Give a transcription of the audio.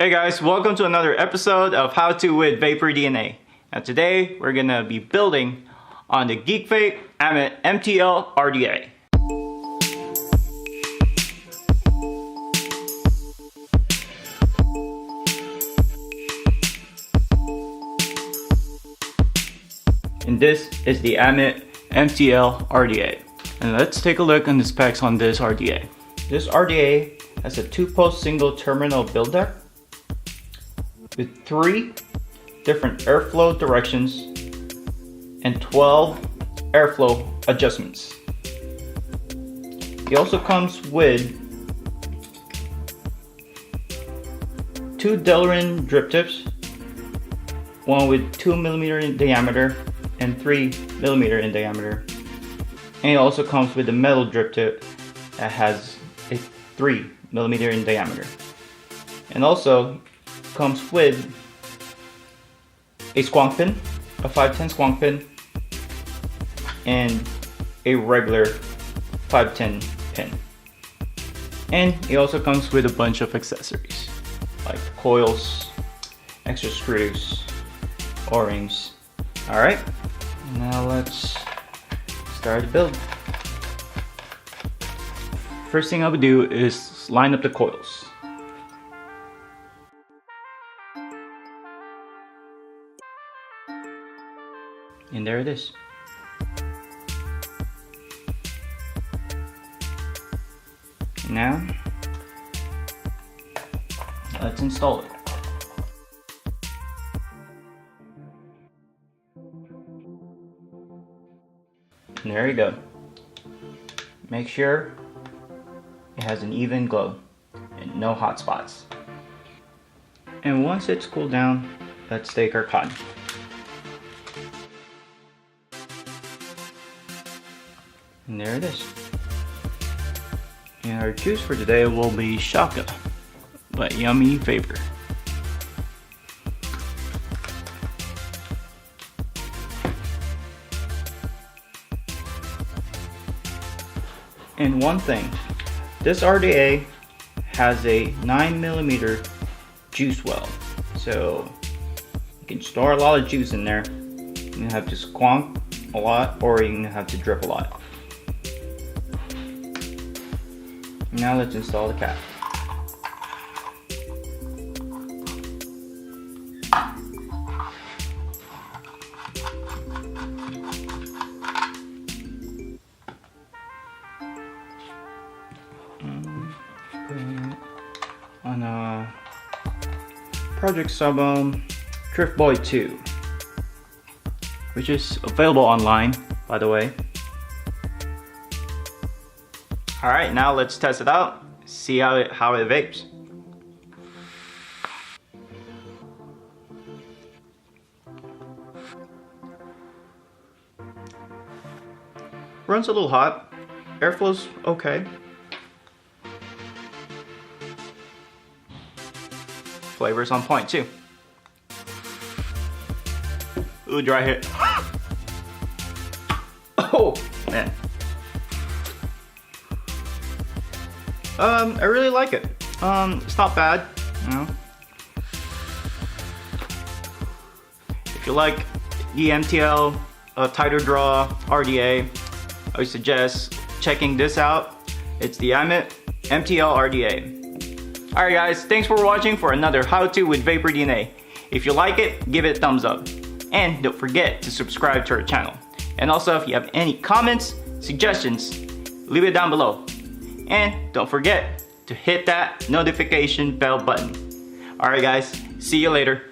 Hey guys, welcome to another episode of How To with VaporDNA. Now today we're gonna be building on the GeekVape Ammit MTL RDA. And this is the Ammit MTL RDA. And let's take a look on the specs on this RDA. This RDA has a 2-post single terminal build deck with 3 different airflow directions and 12 airflow adjustments. It also comes with 2 Delrin drip tips, one with 2mm in diameter and 3mm in diameter. And it also comes with a metal drip tip that has a 3mm in diameter. And also comes with a squonk pin, a 510 squonk pin, and a regular 510 pin. And it also comes with a bunch of accessories like coils, extra screws, O-rings. Alright, now let's start the build. First thing I would do is line up the coils. And there it is. Now, let's install it. And there you go. Make sure it has an even glow and no hot spots. And once it's cooled down, let's take our cotton. And there it is. And our juice for today will be Shaka by Yummy Vapor. And one thing, this RDA has a 9mm juice well, so you can store a lot of juice in there. You can have to squonk a lot, or you can have to drip a lot. Now let's install the cap. Put it on a Project Subbone Drift Boy 2, which is available online, by the way. Alright, now let's test it out, see how it vapes. Runs a little hot, airflow's okay. Flavor's on point too. Ooh, dry hit. Oh, man. I really like it. It's not bad, you know. If you like the MTL tighter draw RDA, I would suggest checking this out. It's the Ammit MTL RDA. Alright guys, thanks for watching for another How To with VaporDNA. If you like it, give it a thumbs up. And don't forget to subscribe to our channel. And also, if you have any comments, suggestions, leave it down below. And don't forget to hit that notification bell button. Alright guys, see you later.